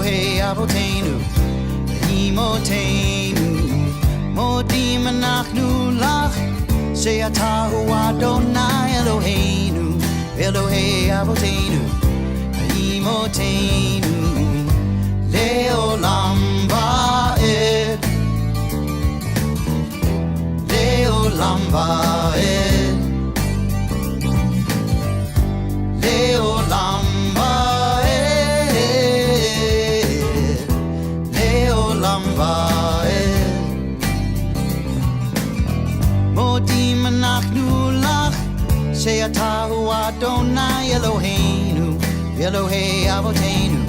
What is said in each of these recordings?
Elohei Avotenu, Imotenu, Modim Anachnu Lach, She'atahu Adonai Eloheinu, Elohei Avotenu, Imotenu, Leolam Va'ed, Leolam Va'ed, Leolam Va'ed, Leolam Va'ed. Modim Anachnu Lach, She'atahu Adonai Eloheinu, Elohei Avotenu.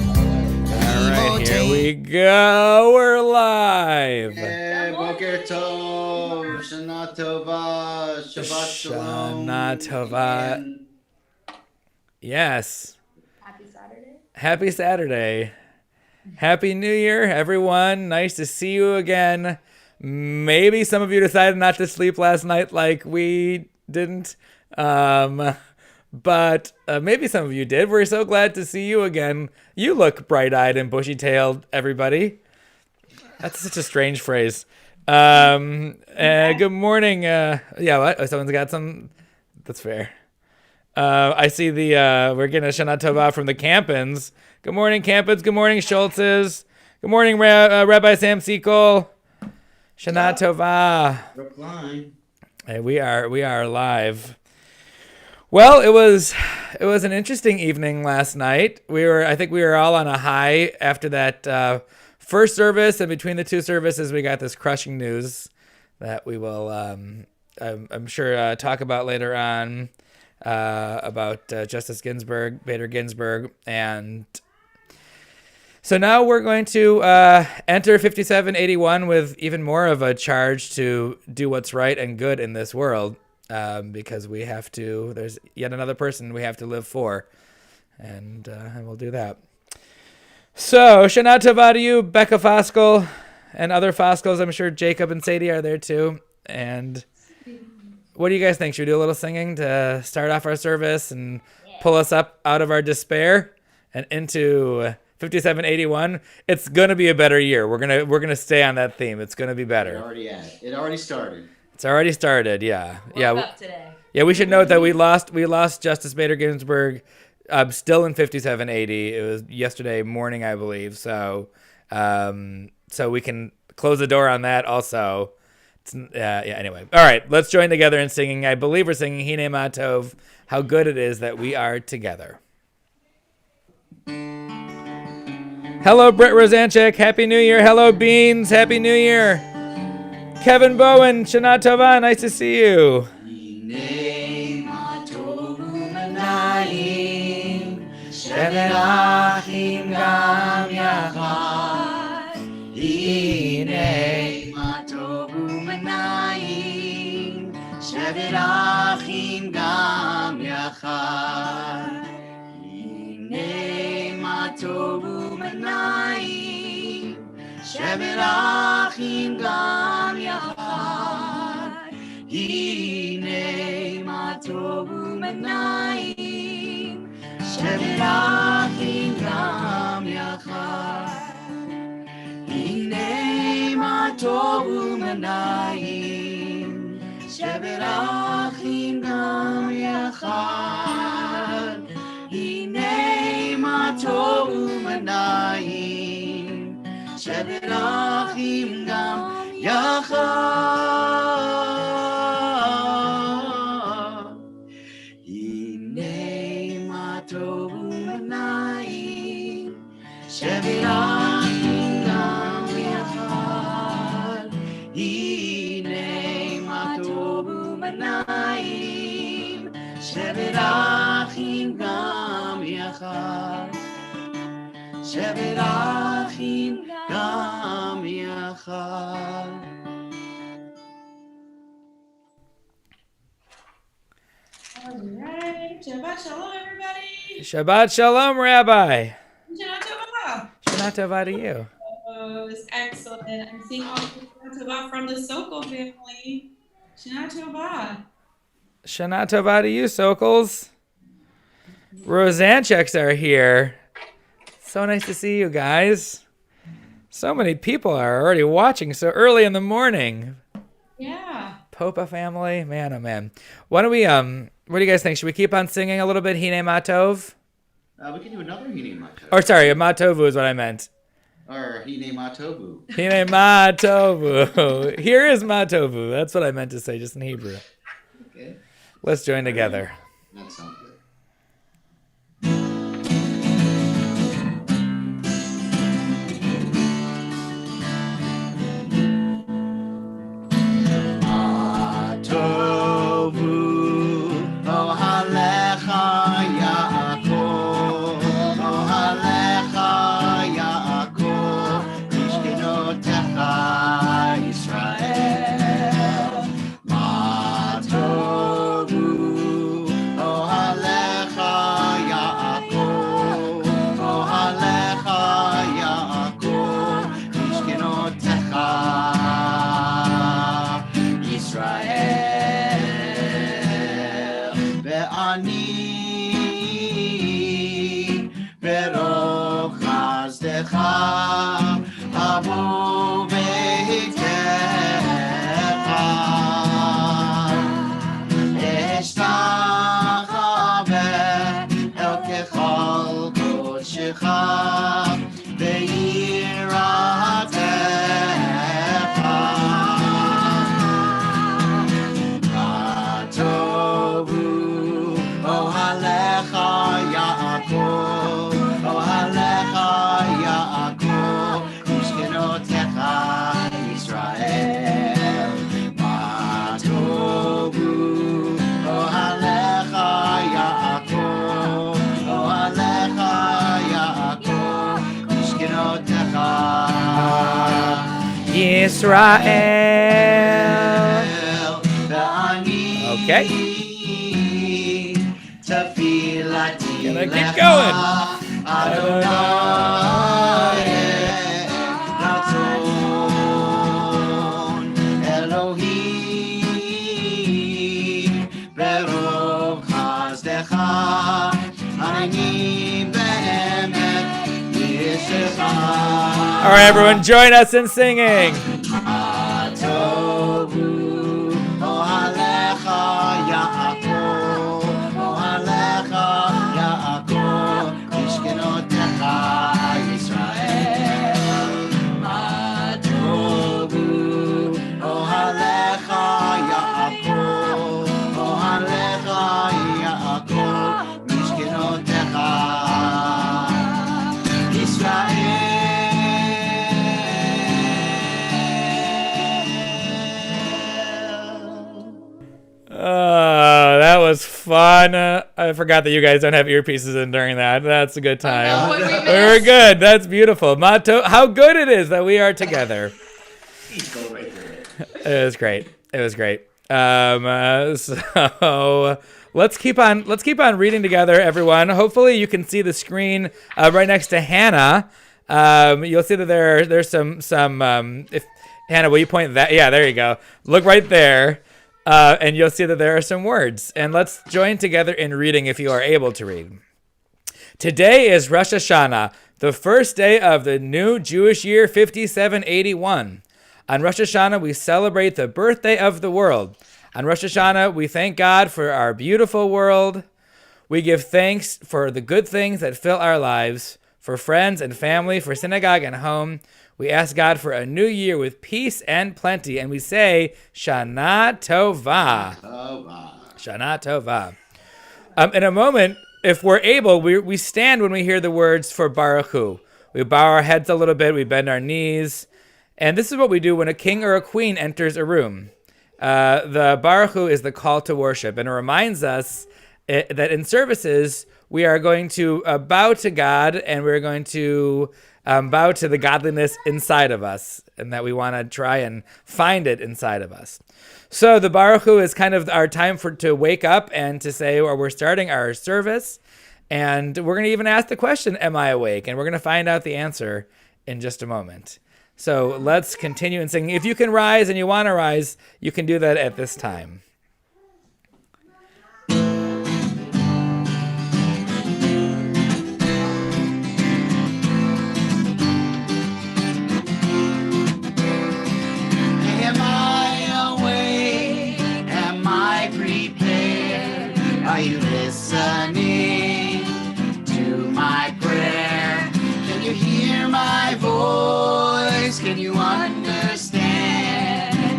All right, here we go. We're live. Hey, Boker Tov, Shana Tova, Shabbat Shalom. Shana Tova. And Yes. Happy Saturday. Happy Saturday. Happy New Year, everyone. Nice to see you again. Maybe some of you decided not to sleep last night like we didn't. But maybe some of you did. We're so glad to see you again. You look bright-eyed and bushy-tailed, everybody. That's such a strange phrase. Good morning. Yeah, what? Oh, someone's got some. That's fair. I see we're getting a Shana Tova from the Campins. Good morning, Campins. Good morning, Schultzes. Good morning, Rabbi Sam Sekel. Shana Tova. Brookline. Hey, we are live. Well, it was an interesting evening last night. I think we were all on a high after that first service, and between the two services, we got this crushing news that we will, I'm sure, talk about later on about Justice Ginsburg, Bader Ginsburg, and so now we're going to enter 5781 with even more of a charge to do what's right and good in this world. Because we have to, there's yet another person we have to live for, and we'll do that. So, Shana Tova to you, Becca Foskel, and other Foskels. I'm sure Jacob and Sadie are there too. And what do you guys think? Should we do a little singing to start off our service and pull us up out of our despair and into 5781? It's gonna be a better year. We're gonna stay on that theme. It's gonna be better. It already started. It's already started, yeah. Up today. Yeah, we should note that we lost Justice Bader Ginsburg still in 5780. It was yesterday morning, I believe. So we can close the door on that also. Anyway. All right, let's join together in singing. I believe we're singing Hine Matov, how good it is that we are together. Hello, Britt Rosanchik. Happy New Year. Hello, Beans. Happy New Year. Kevin Bowen, Shana Tova, nice to see you. Hine Matov U'Manayim, Shevet Achim Gam Yachad. Hine Matov U'Manayim, Shevet Achim Gam Yachad. Hine Matov U'Manayim, Shevet Achim Gam Yachad. Hine Matov U'Manayim, Shevet Achim Gam Yachad. Hine Matov U'Manayim, Shevet Achim Gam Yachad. Hine Matov U'Manayim, Shevet Achim Gam Yachad. Hine Matov U'Manayim, Shevet Achim Gam Yachad. Hine Matov U'Manayim, Shevet Achim Gam Yachad. Shevet Achim Gam Yachad. All right. Shabbat Shalom, everybody. Shabbat Shalom, Rabbi. Shana Tova. Shana Tova to you. Oh, it's excellent. I'm seeing all the Shana Tova from the Sokol family. Shana Tova. Shana Tova to you, Sokals. Rosancheks are here. So nice to see you guys. So many people are already watching so early in the morning. Yeah. Popa family, man, oh man. Why don't we what do you guys think? Should we keep on singing a little bit Hine Matov? We can do another Hine Matovu. Or sorry, Matovu is what I meant. Or Hine Matovu. Hine Matovu. Here is Matovu. That's what I meant to say, just in Hebrew. Okay. Let's join together. That sounds good. Israel. Okay. Can I keep going? All right, everyone, join us in singing. That was fun. I forgot that you guys don't have earpieces in during that. That's a good time. We were good. That's beautiful. Mato, how good it is that we are together. It was great. It was great. So let's keep on reading together, everyone. Hopefully you can see the screen right next to Hannah. You'll see that there's some if Hannah, will you point that? Yeah, there you go. Look right there. And you'll see that there are some words. And let's join together in reading if you are able to read. Today is Rosh HaShanah, the first day of the new Jewish year 5781. On Rosh HaShanah, we celebrate the birthday of the world. On Rosh HaShanah, we thank God for our beautiful world. We give thanks for the good things that fill our lives, for friends and family, for synagogue and home. We ask God for a new year with peace and plenty, and we say, Shana Tova. Shana Tova. In a moment, if we're able, we stand when we hear the words for Baruch Hu. We bow our heads a little bit, we bend our knees, and this is what we do when a king or a queen enters a room. The Baruch Hu is the call to worship, and it reminds us that in services, we are going to bow to God, and we're going to bow to the godliness inside of us, and that we want to try and find it inside of us. So the Baruch Hu is kind of our time to wake up and to say, or we're starting our service, and we're going to even ask the question, am I awake? And we're going to find out the answer in just a moment. So let's continue in singing. If you can rise and you want to rise, you can do that at this time. Can you understand?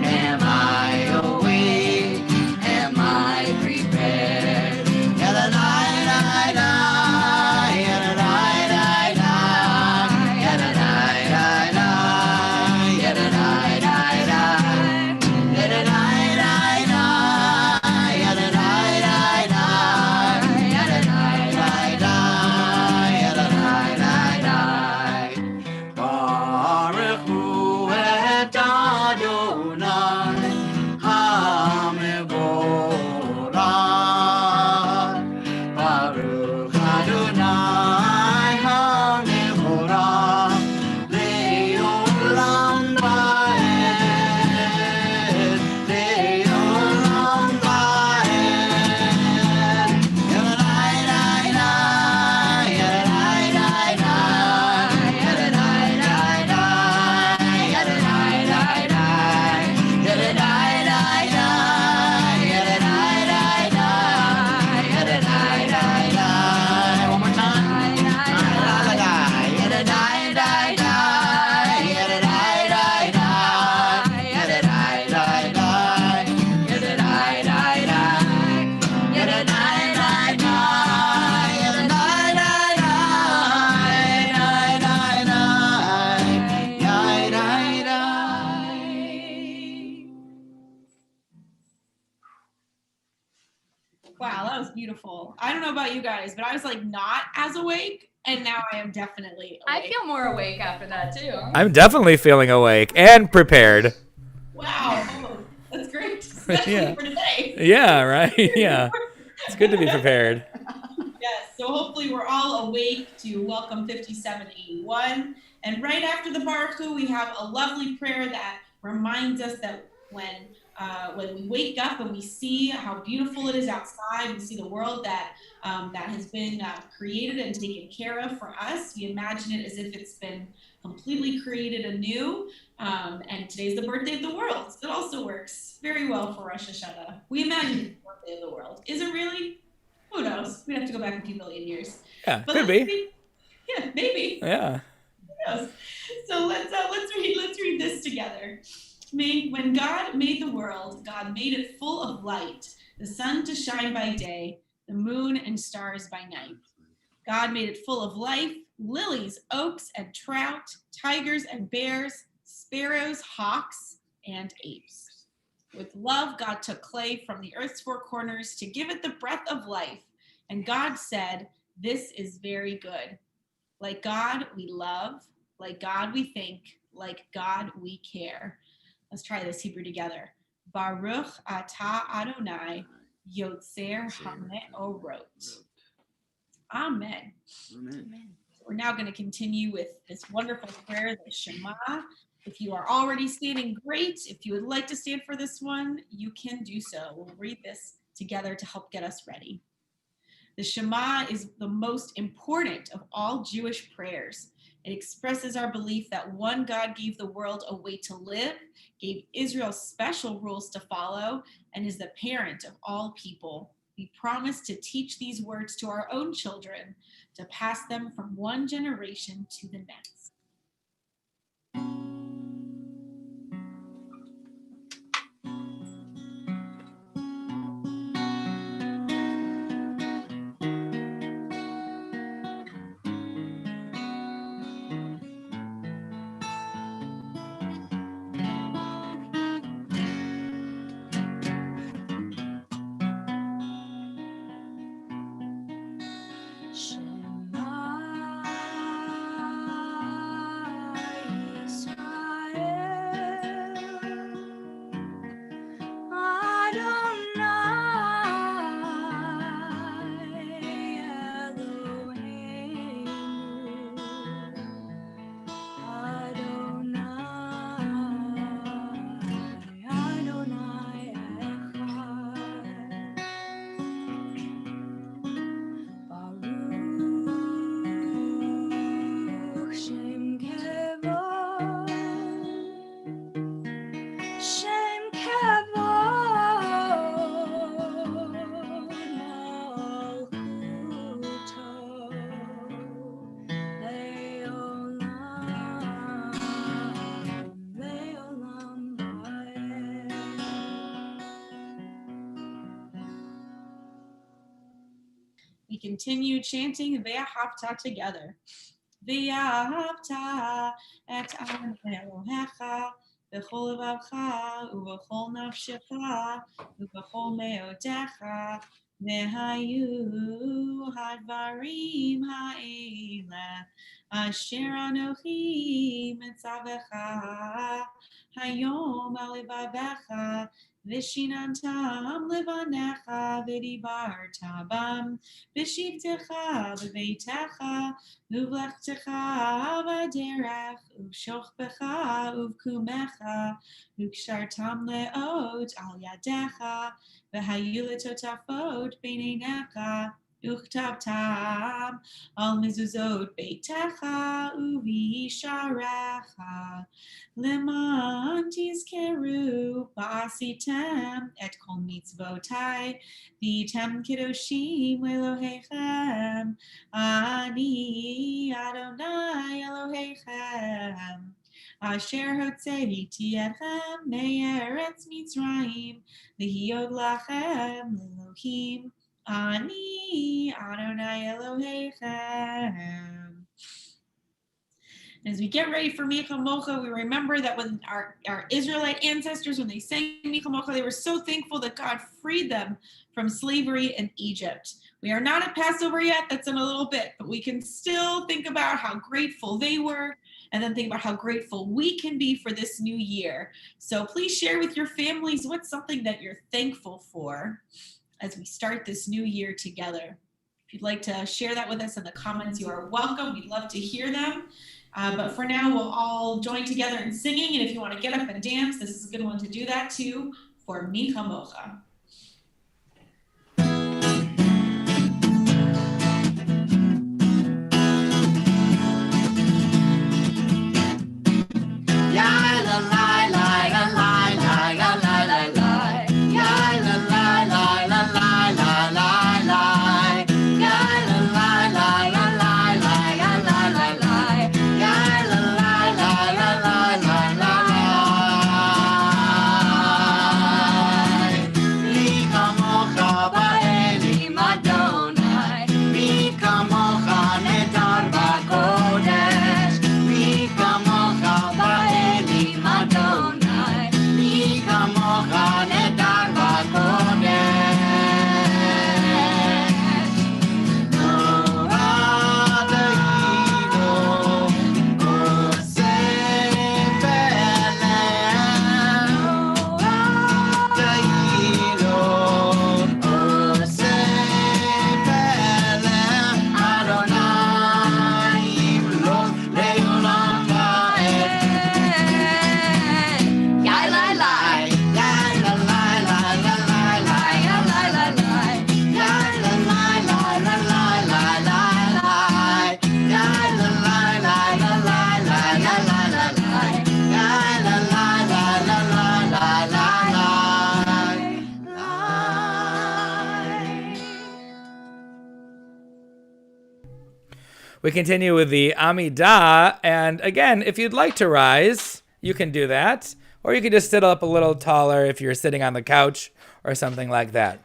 Am I awake? Am I prepared? Yada-da-da-da, yada-da-da-da, yada-da-da-da, yada-da-da-da, yada-da-da-da, yada-da-da-da, yada-da-da-da, yada-da-da-da. Baruch Hu et Adonai HaMevorach. Baruch Adonai HaMevorach Le'olam Va'ed, Le'olam Va'ed. Yada-da-da-da, yada-da-da-da, yada-da-da-da, yada-da-da-da, yada-da-da-da, yada-da-da-da, yada-da-da-da. One more time. Yada-da-da-da, yada-da-da-da, yada-da-da-da, yada-da-da-da, Wow, that was beautiful. I don't know about you guys, but I was like not as awake, and now I am definitely I awake. feel more awake after that too. I'm definitely feeling awake and prepared. Wow, oh, that's great, especially Yeah. for today. Yeah, right. Yeah. It's good to be prepared. Yes, so hopefully we're all awake to welcome 5781. And right after the Baruch Hu, we have a lovely prayer that reminds us that when we wake up and we see how beautiful it is outside, we see the world that has been created and taken care of for us. We imagine it as if it's been completely created anew. And today's the birthday of the world. It also works very well for Rosh HaShanah. We imagine it's the birthday of the world. Is it really? Who knows? We'd have to go back a few million years. Yeah, But could let's be. read- yeah, maybe. Yeah. Who knows? So let's read this together. When God made the world, God made it full of light, the sun to shine by day, the moon and stars by night. God made it full of life, lilies, oaks, and trout, tigers and bears, sparrows, hawks, and apes. With love, God took clay from the earth's four corners to give it the breath of life. And God said, "This is very good." Like God, we love. Like God, we think. Like God, we care. Let's try this Hebrew together. Baruch atah Adonai, Yotzer HaMe'orot. Amen. Amen. We're now going to continue with this wonderful prayer, the Shema. If you are already standing, great. If you would like to stand for this one, you can do so. We'll read this together to help get us ready. The Shema is the most important of all Jewish prayers. It expresses our belief that one God gave the world a way to live, gave Israel special rules to follow, and is the parent of all people. We promise to teach these words to our own children, to pass them from one generation to the next. Shema continue chanting Ve'ahavta together. Ve'ahavta et Adonai Elohecha b'chol levavcha u'b'chol nafshecha u'b'chol me'otecha ve'hayu hadvarim ha'eleh asher anochi mitzavecha hayom al levavecha Vishinantam levanecha v'dibarta bam v'shivtecha v'veitecha uvlechtecha v'derech uv'shochbecha uv'kumecha u'kshartam le'ot al yadecha v'hayu letotafot b'neinecha uchtavtam al mezuzot beitecha u'visharecha Leman tizkeru ba'asitem et kol mitzvotai v'tem kedoshim Elohechem ani Adonai Elohechem asher hotzeti etchem me'eretz Mitzrayim v'hiyod lachem Elohim ani Adonai Elohechem. As we get ready for Micha Mocha, we remember that when our Israelite ancestors, when they sang Micha Mocha, they were so thankful that God freed them from slavery in Egypt. We are not at Passover yet, that's in a little bit, but we can still think about how grateful they were and then think about how grateful we can be for this new year. So please share with your families what's something that you're thankful for as we start this new year together. If you'd like to share that with us in the comments, you are welcome. We'd love to hear them. But for now, we'll all join together in singing. And if you want to get up and dance, this is a good one to do that too for Micha Mocha. We continue with the Amidah, and again, if you'd like to rise, you can do that, or you can just sit up a little taller if you're sitting on the couch or something like that.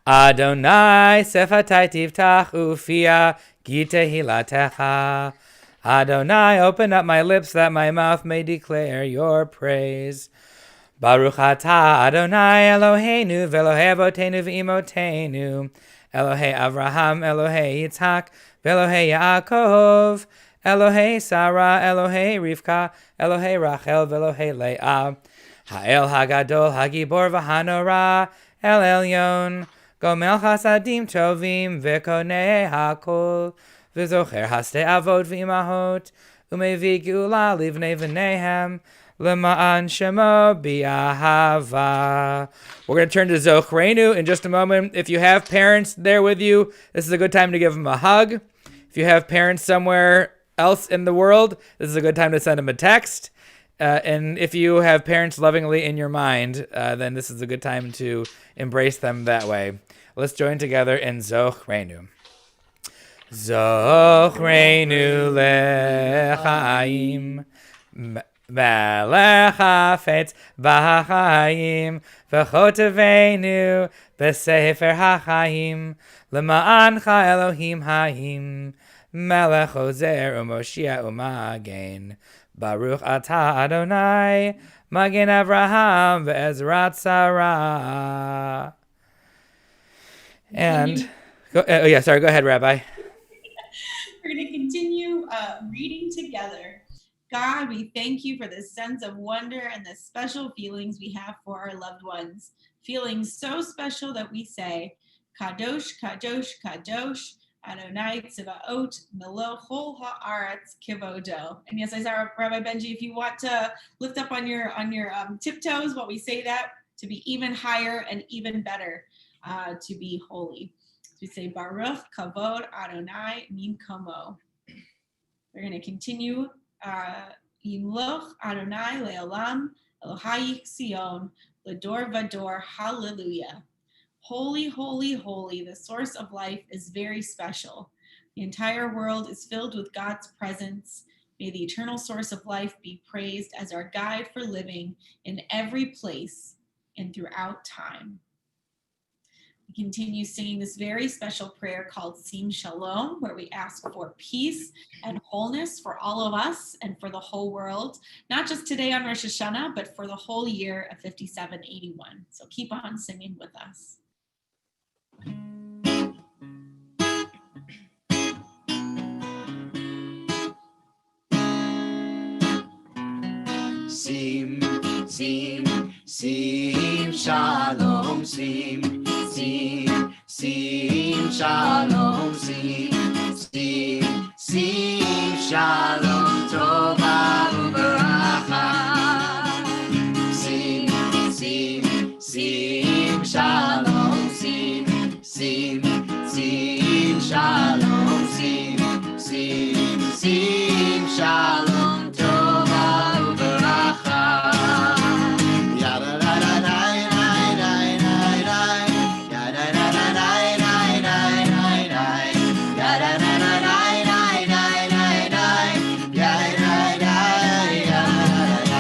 Adonai sefatai tivtach ufia gitehilatecha. Adonai, open up my lips that my mouth may declare your praise. Baruch atah Adonai Eloheinu ve'Elohei avotenu ve'imotenu Elohei Avraham, Elohei Yitzhak, Elohei Yaakov, Elohei Sarah, Elohei Rivka, Elohei Rachel, Elohei Leah, Ha'el Hagadol, Hagibor v'Hanora, El Elyon, Gomel Chasadim Tovim, V'Konei Hakol, V'Zocher Haste Avot V'Imahot, Umevi Geula Livnei V'Nehem, L'ma'an Shemo B'Ahava. We're going to turn to Zochreinu in just a moment. If you have parents there with you, this is a good time to give them a hug. If you have parents somewhere else in the world, this is a good time to send them a text. And if you have parents lovingly in your mind, then this is a good time to embrace them that way. Let's join together in Zochreinu. Zochreinu lechaim. Melech hafetz b'hachayim v'chotaveinu b'sefer hachayim l'ma'ancha Elohim hayim Melech ozer u'moshia u'magen Baruch atah Adonai Magen Avraham ve'ezrat Sarah. And go ahead, Rabbi. We're going to continue reading together. God, we thank you for this sense of wonder and the special feelings we have for our loved ones. Feelings so special that we say, Kadosh, Kadosh, Kadosh, Adonai Tzivaot, Melochol Haaretz Kivodo. And yes, I saw Rabbi Benji, if you want to lift up on your tiptoes while we say that, to be even higher and even better, to be holy. So we say Baruch Kavod Adonai Mimkomo. We're going to continue. Yimloch Adonai Leolam Elohai Sion Lador Vador. Hallelujah. Holy, holy, holy, the source of life is very special. The entire world is filled with God's presence. May the eternal source of life be praised as our guide for living in every place and throughout time. We continue singing this very special prayer called Sim Shalom, where we ask for peace and wholeness for all of us and for the whole world, not just today on Rosh Hashanah, but for the whole year of 5781. So keep on singing with us. Sim, sim, sim, shalom, sim, sim, sim, shalom, sim, sim, sim, shalom, tova uveracha. Sim, sim, sim, shalom, sim, sim, sim, shalom, sim, sim, sim, shalom, tova uveracha. Yada da da da da da da da. Yada da da da da da da da. Yada da da da da da da da. Yada da da da.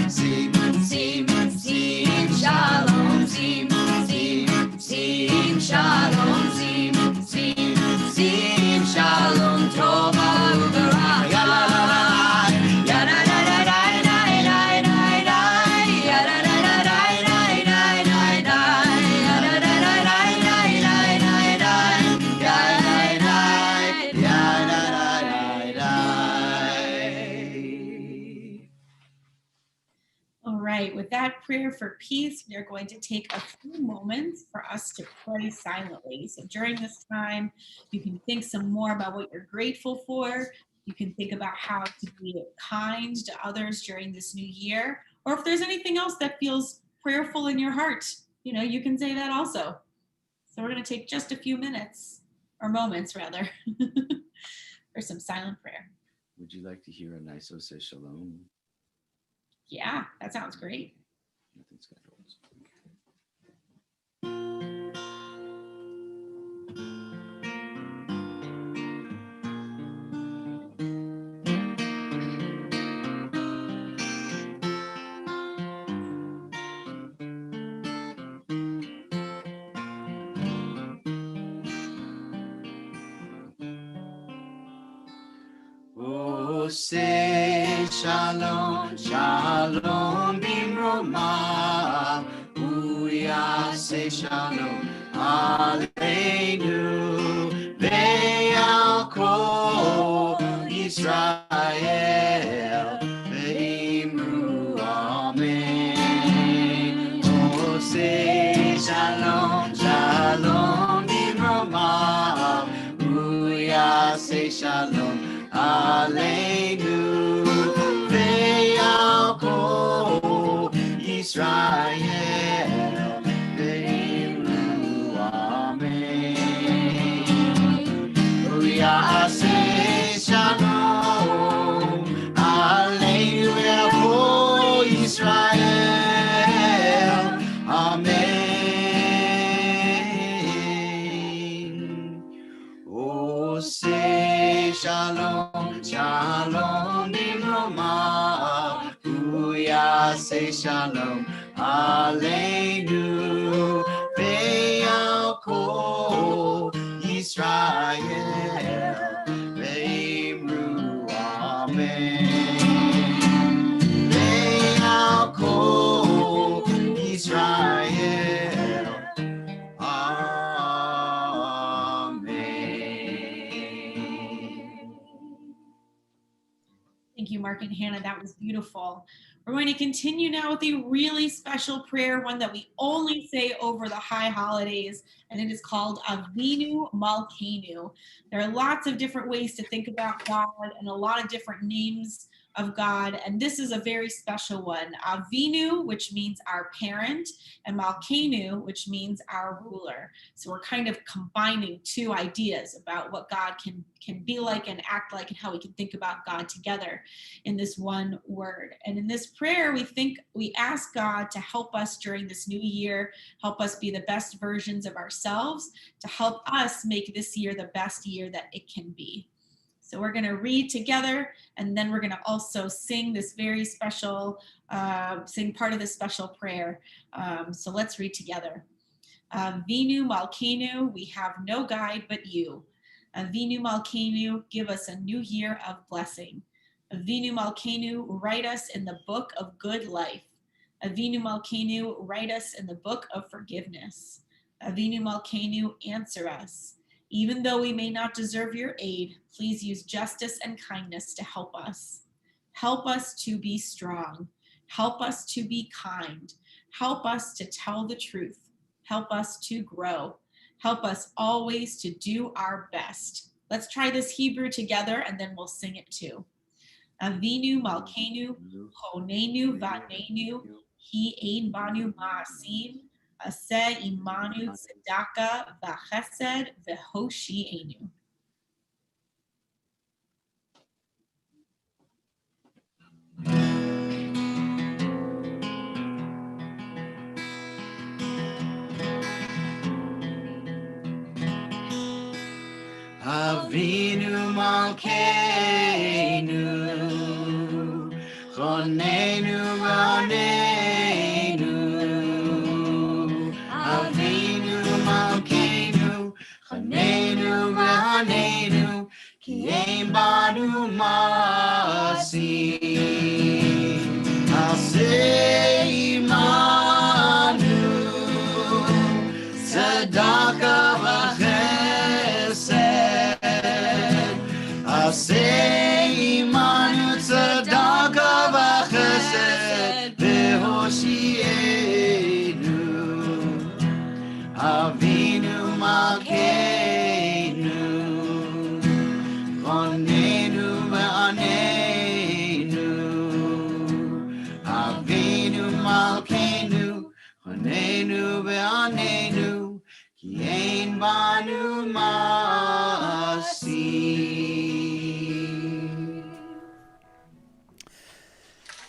Sim, sim, sim, shalom, sim, sim, sim, shalom, sim, sim, sim, shalom, tova uveracha. Yada da da da da da da da. Yada da da da da da da da. Yada da da da da da da da. Yada da da da. All right, with that prayer for peace, we are going to take a few moments for us to pray silently. So during this time, you can think some more about what you're grateful for. You can think about how to be kind to others during this new year. Or if there's anything else that feels prayerful in your heart, you can say that also. So we're going to take just a few minutes, or moments rather, for some silent prayer. Would you like to hear a nice Oseh Shalom? Yeah, that sounds great. Nothing scheduled. Oseh Shalom, Shalom Bimromah, Uyaseh Shalom Aleinu, Ve'al Kol Yisrael, Ve'imru Amen. Oseh Shalom, Shalom Bimromah, Uyaseh Shalom Aleinu, ve'al kol Yisrael, ve'imru amen. Uyaseh shalom aleinu ve'al kol Yisrael, amen. Oseh shalom, shalom bimromah, Yaseh Shalom Aleinu Ve'al Kol Yisrael Ve'imru Amen Ve'al Kol Yisrael Amen. Thank you, Mark and Hannah. That was beautiful. We're going to continue now with a really special prayer, one that we only say over the high holidays, and it is called Avinu Malkeinu. There are lots of different ways to think about God and a lot of different names of God, and this is a very special one. Avinu, which means our parent, and Malkeinu, which means our ruler. So we're kind of combining two ideas about what God can be like and act like, and how we can think about God together in this one word. And in this prayer, we ask God to help us during this new year, help us be the best versions of ourselves, to help us make this year the best year that it can be. So we're going to read together, and then we're going to also sing this very special, sing part of this special prayer. So let's read together. Avinu Malkeinu, we have no guide but you. Avinu Malkeinu, give us a new year of blessing. Avinu Malkeinu, write us in the book of good life. Avinu Malkeinu, write us in the book of forgiveness. Avinu Malkeinu, answer us. Even though we may not deserve your aid, please use justice and kindness to help us. Help us to be strong. Help us to be kind. Help us to tell the truth. Help us to grow. Help us always to do our best. Let's try this Hebrew together, and then we'll sing it too. Avinu Malkeinu, Honenu Vanenu, Hi Ein Banu Ma'asim, Aseh Imanu Tzedaka V'Chesed V'Hoshi'enu. Avinu Malkeinu Chonenu Ranenu Avinu Malkeinu Chonenu Ranenu Ki Ein Banu Ma'asim Aseh Imanu Tzedaka Aseh Imanu Tzedaka V'Chesed V'Hoshi'enu Avinu Malkeinu Chonenu V'Anenu Avinu Malkeinu Chonenu V'Anenu Ki Ein Banu Ma'asim.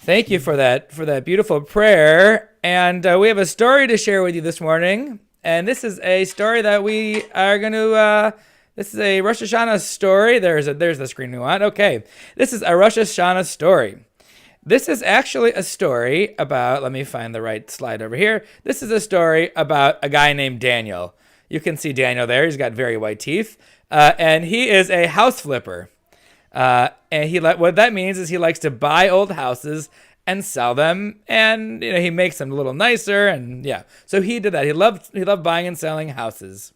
Thank you for that beautiful prayer. And we have a story to share with you this morning. And this is a story that we are going to, this is a Rosh HaShanah story. There's the screen we want. Okay. This is a Rosh HaShanah story. This is actually a story about, let me find the right slide over here. This is a story about a guy named Daniel. You can see Daniel there. He's got very white teeth. And he is a house flipper. And what that means is he likes to buy old houses and sell them, and he makes them a little nicer, and yeah. So he did that. He loved buying and selling houses.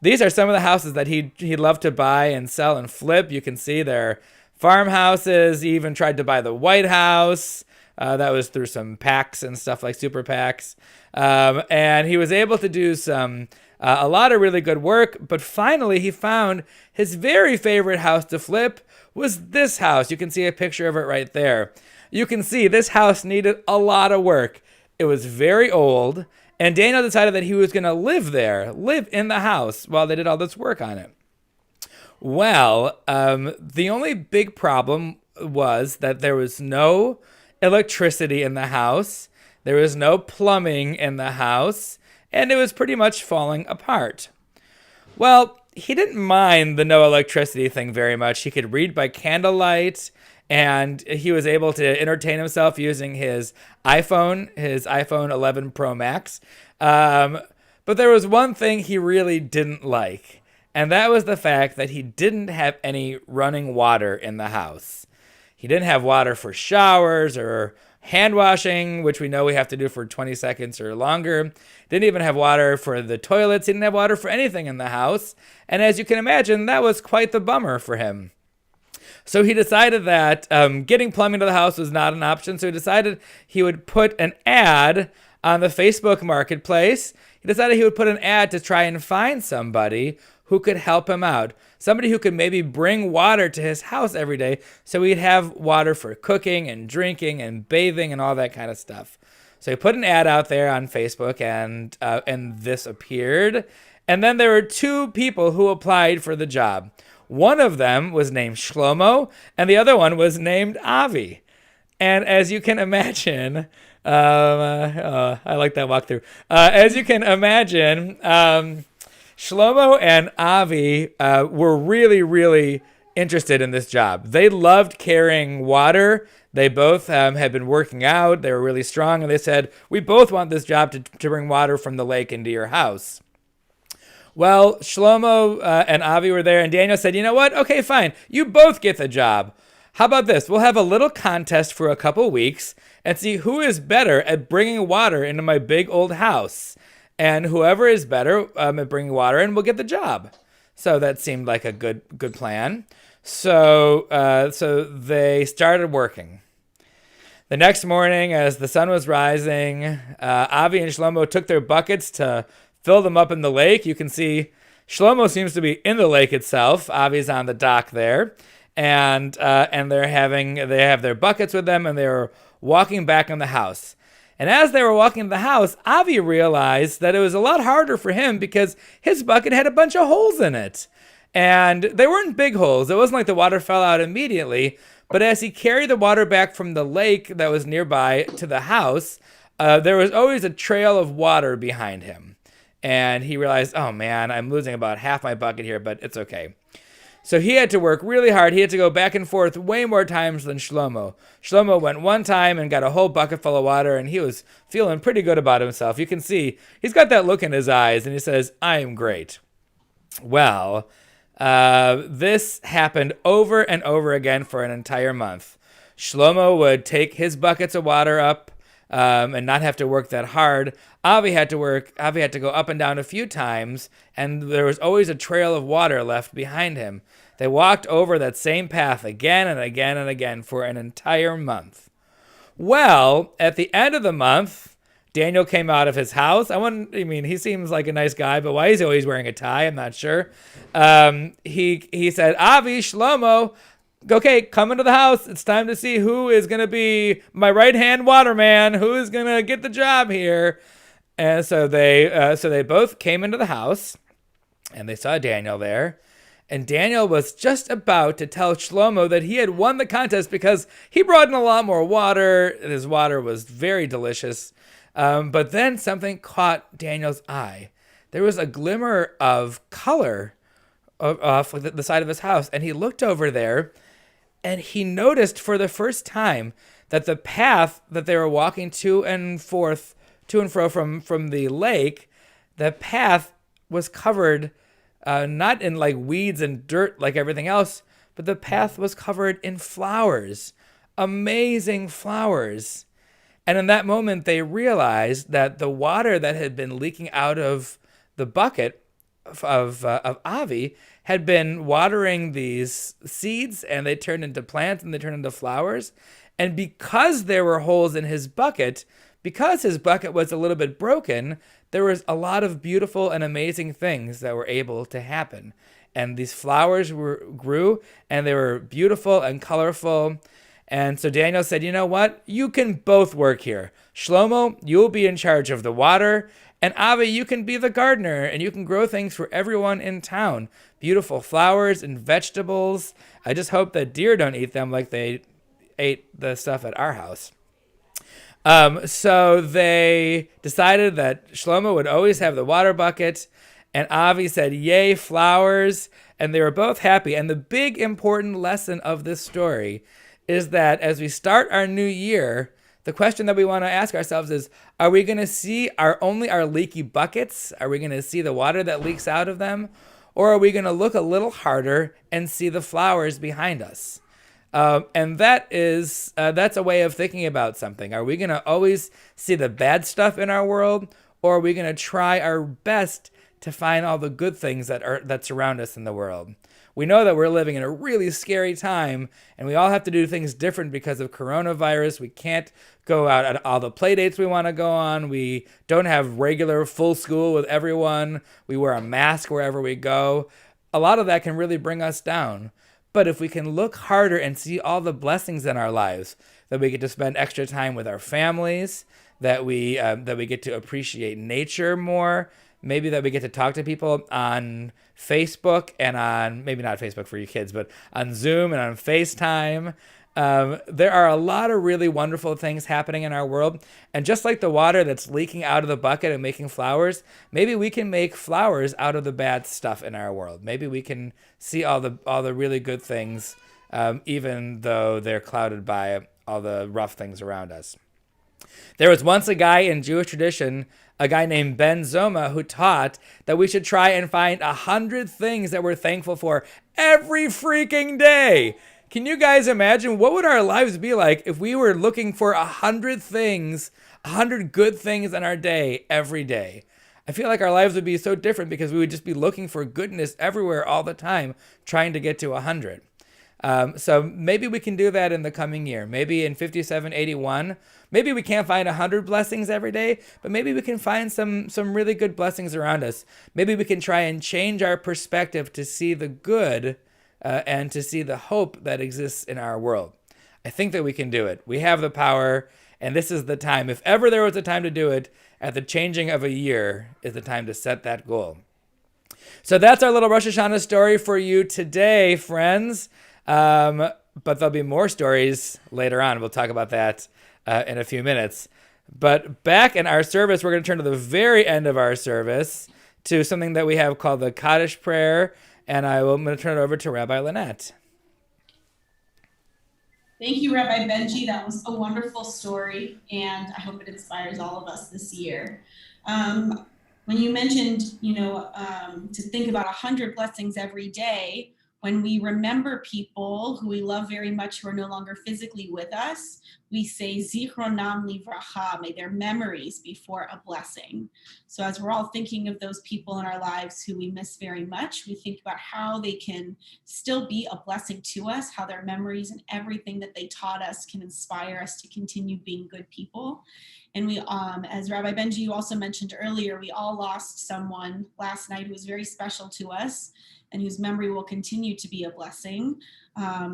These are some of the houses that he loved to buy and sell and flip. You can see they're farmhouses. He even tried to buy the White House. That was through some PACs and stuff like super PACs. And he was able to do a lot of really good work, but finally he found his very favorite house to flip was this house. You can see a picture of it right there. You can see this house needed a lot of work. It was very old, and Daniel decided that he was going to live in the house while they did all this work on it. Well, the only big problem was that there was no electricity in the house. There was no plumbing in the house, and it was pretty much falling apart. Well, he didn't mind the no electricity thing very much. He could read by candlelight, and he was able to entertain himself using his iPhone 11 Pro Max. But there was one thing he really didn't like, and that was the fact that he didn't have any running water in the house. He didn't have water for showers or hand washing, which we know we have to do for 20 seconds or longer. Didn't even have water for the toilets. He didn't have water for anything in the house. And as you can imagine, that was quite the bummer for him. So he decided that getting plumbing to the house was not an option. So he decided he would put an ad on the Facebook Marketplace. He decided he would put an ad to try and find somebody who could help him out. Somebody who could maybe bring water to his house every day so he'd have water for cooking and drinking and bathing and all that kind of stuff. So he put an ad out there on Facebook, and this appeared. And then there were two people who applied for the job. One of them was named Shlomo, and the other one was named Avi. And as you can imagine, I like that walkthrough. As you can imagine, Shlomo and Avi were really, really interested in this job. They loved carrying water. They both had been working out. They were really strong, and they said, we both want this job to bring water from the lake into your house. Well, Shlomo and Avi were there, and Daniel said, you know what? Okay, fine. You both get the job. How about this? We'll have a little contest for a couple weeks and see who is better at bringing water into my big old house. And whoever is better at bringing water in will get the job. So that seemed like a good plan. So they started working. The next morning, as the sun was rising, Avi and Shlomo took their buckets to fill them up in the lake. You can see Shlomo seems to be in the lake itself. Avi's on the dock there, and they have their buckets with them, and they're walking back in the house. And as they were walking to the house, Avi realized that it was a lot harder for him because his bucket had a bunch of holes in it. And they weren't big holes. It wasn't like the water fell out immediately. But as he carried the water back from the lake that was nearby to the house, there was always a trail of water behind him. And he realized, oh man, I'm losing about half my bucket here, but it's okay. So he had to work really hard. He had to go back and forth way more times than Shlomo. Shlomo went one time and got a whole bucket full of water, and he was feeling pretty good about himself. You can see he's got that look in his eyes, and he says, I am great. Well, this happened over and over again for an entire month. Shlomo would take his buckets of water up and not have to work that hard. Avi had to go up and down a few times, and there was always a trail of water left behind him. They walked over that same path again and again and again for an entire month. Well, at the end of the month, Daniel came out of his house. He seems like a nice guy, but why is he always wearing a tie? I'm not sure. He said, Avi, Shlomo, okay, come into the house. It's time to see who is going to be my right-hand waterman, who is going to get the job here. And so they both came into the house, and they saw Daniel there. And Daniel was just about to tell Shlomo that he had won the contest because he brought in a lot more water. His water was very delicious. But then something caught Daniel's eye. There was a glimmer of color off the side of his house. And he looked over there, and he noticed for the first time that the path that they were walking to and fro from the lake, the path was covered not in like weeds and dirt like everything else, but the path was covered in flowers, amazing flowers. And in that moment, they realized that the water that had been leaking out of the bucket of Avi had been watering these seeds, and they turned into plants and they turned into flowers. And because there were holes in his bucket, because his bucket was a little bit broken, there was a lot of beautiful and amazing things that were able to happen. And these flowers grew, and they were beautiful and colorful. And so Daniel said, you know what? You can both work here. Shlomo, you'll be in charge of the water. And Avi, you can be the gardener, and you can grow things for everyone in town. Beautiful flowers and vegetables. I just hope that deer don't eat them like they ate the stuff at our house. So they decided that Shlomo would always have the water bucket, And Avi said, yay, flowers. And they were both happy. And the big important lesson of this story is that as we start our new year, the question that we want to ask ourselves is, are we going to see only our leaky buckets? Are we going to see the water that leaks out of them? Or are we going to look a little harder and see the flowers behind us? And that's a way of thinking about something. Are we going to always see the bad stuff in our world? Or are we going to try our best to find all the good things that surround us in the world? We know that we're living in a really scary time, and we all have to do things different because of coronavirus. We can't go out at all the play dates we want to go on. We don't have regular full school with everyone. We wear a mask wherever we go. A lot of that can really bring us down. But if we can look harder and see all the blessings in our lives, that we get to spend extra time with our families, that we get to appreciate nature more, maybe that we get to talk to people on Facebook and on, maybe not Facebook for you kids, but on Zoom and on FaceTime. There are a lot of really wonderful things happening in our world. And just like the water that's leaking out of the bucket and making flowers, maybe we can make flowers out of the bad stuff in our world. Maybe we can see all the really good things, even though they're clouded by all the rough things around us. There was once a guy in Jewish tradition, a guy named Ben Zoma, who taught that we should try and find 100 things that we're thankful for every freaking day. Can you guys imagine what would our lives be like if we were looking for 100 things, 100 good things in our day every day? I feel like our lives would be so different because we would just be looking for goodness everywhere all the time, trying to get to 100. So maybe we can do that in the coming year. Maybe in 5781, maybe we can't find 100 blessings every day, but maybe we can find some really good blessings around us. Maybe we can try and change our perspective to see the good and to see the hope that exists in our world. I think that we can do it. We have the power, and this is the time. If ever there was a time to do it, at the changing of a year is the time to set that goal. So that's our little Rosh Hashanah story for you today, friends. But there'll be more stories later on. We'll talk about that in a few minutes. But back in our service, we're going to turn to the very end of our service to something that we have called the Kaddish prayer. And I'm going to turn it over to Rabbi Lynette. Thank you, Rabbi Benji. That was a wonderful story, and I hope it inspires all of us this year. When you mentioned, to think about 100 blessings every day, when we remember people who we love very much who are no longer physically with us, we say Zichronam Livracha, may their memories be for a blessing. So as we're all thinking of those people in our lives who we miss very much, we think about how they can still be a blessing to us, how their memories and everything that they taught us can inspire us to continue being good people. And we, as Rabbi Benji, you also mentioned earlier, we all lost someone last night who was very special to us and whose memory will continue to be a blessing.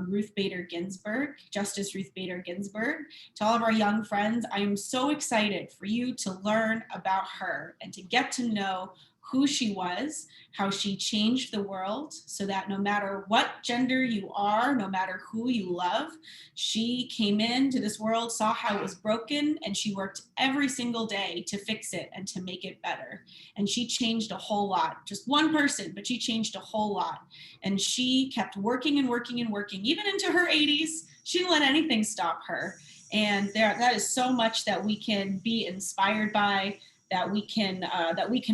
Ruth Bader Ginsburg, Justice Ruth Bader Ginsburg. To all of our young friends, I am so excited for you to learn about her and to get to know who she was, how she changed the world so that no matter what gender you are, no matter who you love, she came into this world, saw how it was broken, and she worked every single day to fix it and to make it better. And she changed a whole lot. Just one person, but she changed a whole lot. And she kept working and working and working, even into her 80s. She didn't let anything stop her. And that is so much that we can be inspired by, that we can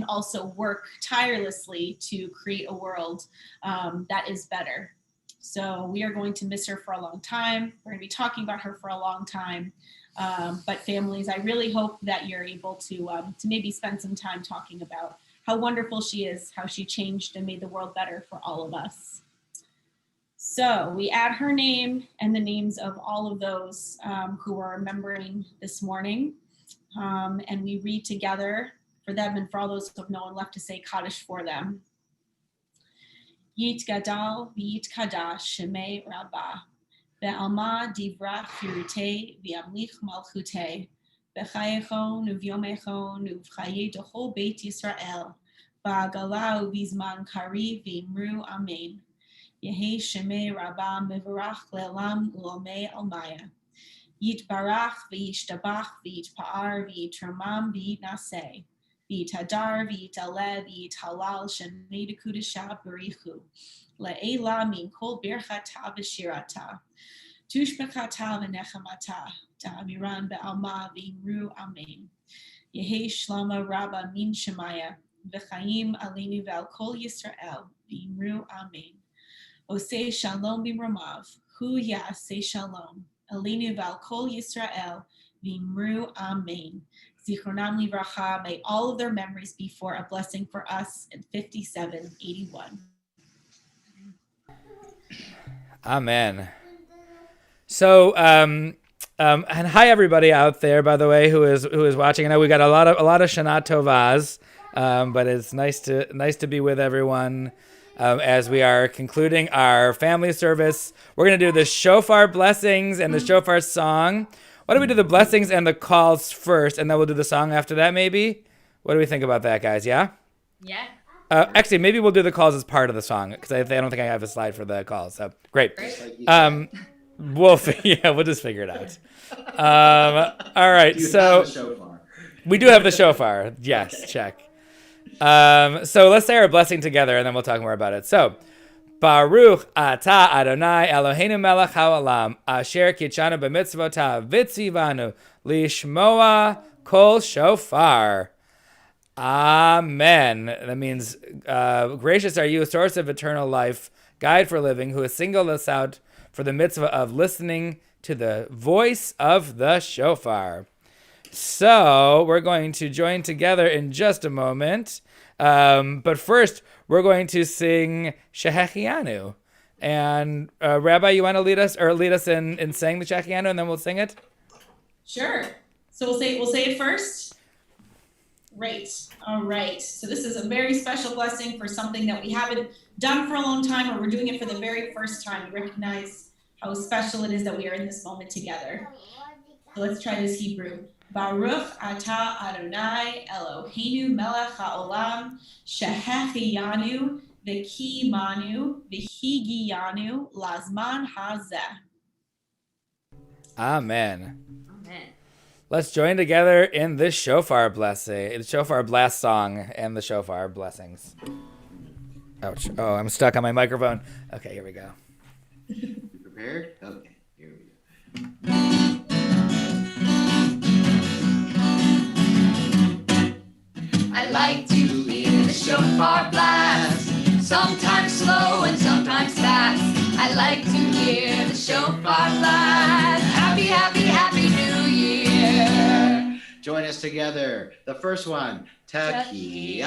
also work tirelessly to create a world that is better. So we are going to miss her for a long time. We're going to be talking about her for a long time. But families, I really hope that you're able to maybe spend some time talking about how wonderful she is, how she changed and made the world better for all of us. So we add her name and the names of all of those who are remembering this morning. And we read together for them and for all those who have no one left to say Kaddish for them. Yit Gadal v'yit Kadash Shemei Rabbah Be'alma Divra Firutei V'amlich Malchutei B'chayechon U'vyomechon U'v'chaye D'chol Beit Yisrael Ba'agala U'vizman Kari V'imru Amen Yehei Shemei Rabbah Mevarach Le'elam U'lomei Almaya Yitbarach v'yishtabach v'yitpa'ar v'yitramam v'yitnaseh v'yitadar, v'yitaleh, v'yitalal, shanei dekudesha barichu. Le'ela min kol birchata v'shirata. Tushbekata v'nechamata. Ta'amiran be'alma v'imru amen. Yehi shlama rabba min shemaya. V'chaim alinu ve'al kol Yisrael. V'imru amen. Oseh shalom b'mramav. Hu ya'aseh shalom. Alinu ve'al kol Yisrael. V'imru amen. Zichronam livracha. May all of their memories be for a blessing for us in 5781. Amen. So, and hi everybody out there, by the way, who is watching. I know we got a lot of Shana Tovas, but it's nice to be with everyone as we are concluding our family service. We're gonna do the shofar blessings and the shofar song. Why don't we do the blessings and the calls first, and then we'll do the song after that, maybe? What do we think about that, guys? Yeah. Yeah. Actually, maybe we'll do the calls as part of the song because I don't think I have a slide for the calls. So great. We'll just figure it out. All right. So we do have the shofar. Yes, check. So let's say our blessing together, and then we'll talk more about it. So, Baruch Ata Adonai Eloheinu Melech Haolam Asher Kitchanu B'Mitzvotav V'Tzivanu Lishmoa Kol Shofar. Amen. That means, gracious are you, source of eternal life, guide for living, who has singled us out for the mitzvah of listening to the voice of the shofar. So we're going to join together in just a moment. But first, we're going to sing Shehechianu. And Rabbi, you want to lead us in saying the Shehechianu, and then we'll sing it? Sure. So we'll say it first. Great. All right. So this is a very special blessing for something that we haven't done for a long time, or we're doing it for the very first time. We recognize how special it is that we are in this moment together. So let's try this Hebrew. Baruch Ata Adonai Eloheinu Melech HaOlam Shehechiyanu V'Kimanu V'Higiyanu Lazman Hazeh. Amen. Amen. Let's join together in this shofar blessing, the shofar blast song, and the shofar blessings. Ouch. Oh, I'm stuck on my microphone. Okay, here we go. You prepared? Okay, here we go. I like to hear the shofar blast, sometimes slow and sometimes fast. I like to hear the shofar blast. Happy, happy, happy New Year. Join us together. The first one, Tekiah.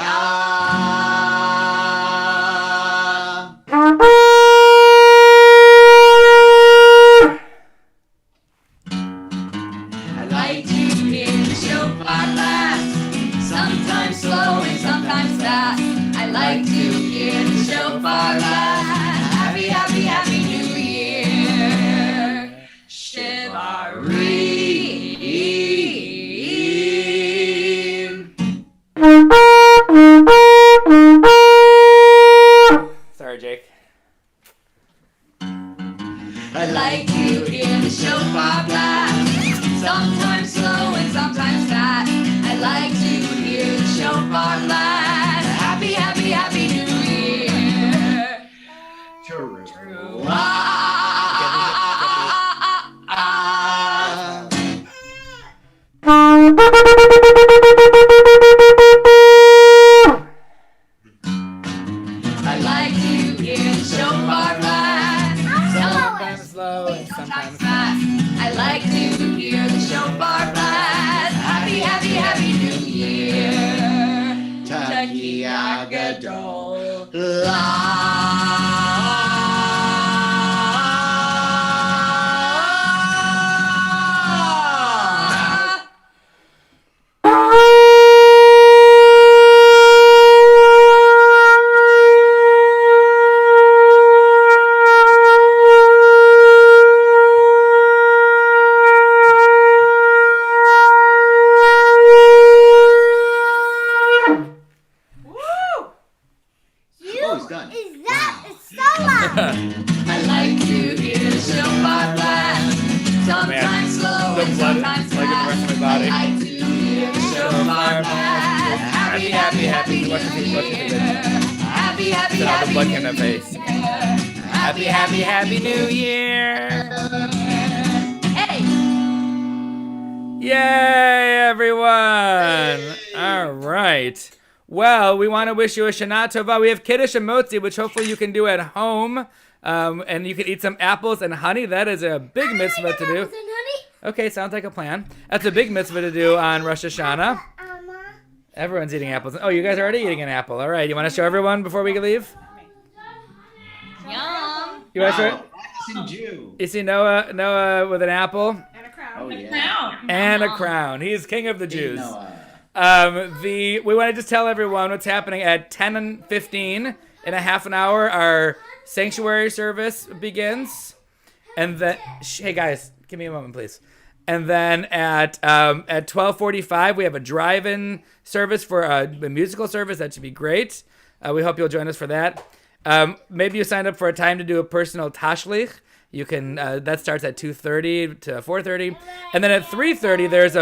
I like to hear the shofar blast, sometimes slow and sometimes fast. I like to hear the shofar blast. Happy, happy, happy New Year. Shevarim. Sorry, Jake. I like to hear the shofar blast, sometimes slow and sometimes fast. I like to hear the shofar blast. Happy, happy, happy New Year. True. I like to hear the shofar blast, Sometimes slow and sometimes fast. I like to hear the shofar blast. Happy, happy, happy New Year. Tekiah Gadol. Oh, he's done. Is that a happy. Wash your feet. Happy, happy, Put all the happy blood New in their face. Year. Happy New Year. Hey. Yay, everyone. All right. Well, we want to wish you a Shana Tova. We have Kiddush and Motzi, which hopefully you can do at home. And you can eat some apples and honey. That is a big mitzvah to do. Okay, sounds like a plan. That's a big mitzvah to do on Rosh HaShanah. Everyone's eating apples. Oh, you guys are already eating an apple. All right, you want to show everyone before we leave? Yum. You want to show? Practicing Jew. You see Noah with an apple And a crown. Oh, yeah. Crown. and a crown. He's king of the Jews. Noah. We want to just tell everyone what's happening at 10:15. In a half an hour, our sanctuary service begins, and then hey guys, give me a moment, please. And then at 12:45, we have a drive-in service for a musical service. That should be great. We hope you'll join us for that. Maybe you signed up for a time to do a personal tashlich. You can that starts at 2:30 to 4:30, and then at 3:30 there's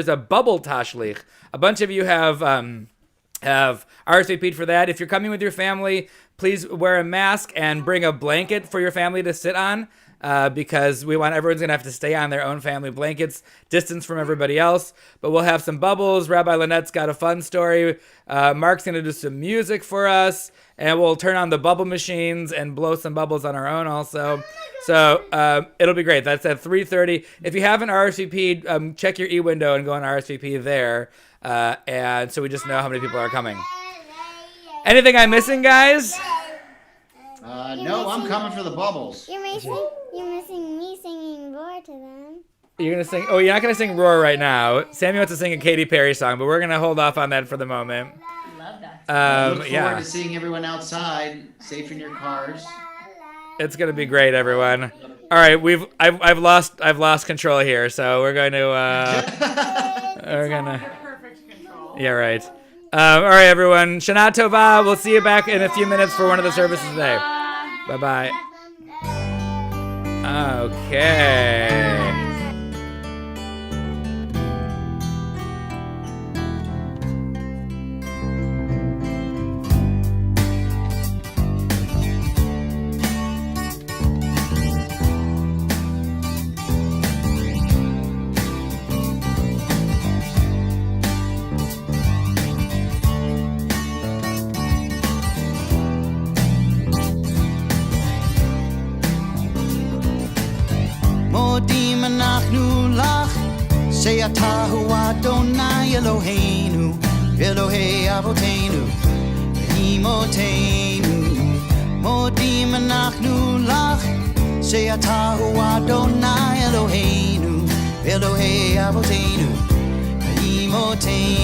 a bubble tashlich. A bunch of you have RSVP'd for that. If you're coming with your family, please wear a mask and bring a blanket for your family to sit on. Because everyone's gonna have to stay on their own family blankets, distance from everybody else. But we'll have some bubbles. Rabbi Lynette's got a fun story. Mark's gonna do some music for us, and we'll turn on the bubble machines and blow some bubbles on our own also. So it'll be great. That's at 3:30. If you haven't RSVP'd, check your e-window and go on RSVP there. And so we just know how many people are coming. Anything I'm missing, guys? No, I'm coming for the bubbles. You're missing me singing Roar to them. You're gonna sing. Oh, you're not gonna sing "Roar" right now. Sammy wants to sing a Katy Perry song, but we're gonna hold off on that for the moment. Love that. Look forward to seeing everyone outside, safe in your cars. It's gonna be great, everyone. All right, I've lost control here, so we're going to Perfect control. yeah, right. All right, everyone. Shana Tova. We'll see you back in a few minutes for one of the services today. Bye bye. Okay. מודים אנחנו לך, שאתה הוא אדוני אלוהינו, אלוהי אבותינו, אמותינו. מודים אנחנו לך, שאתה הוא אדוני אלוהינו, אלוהי אבותינו, אמותינו.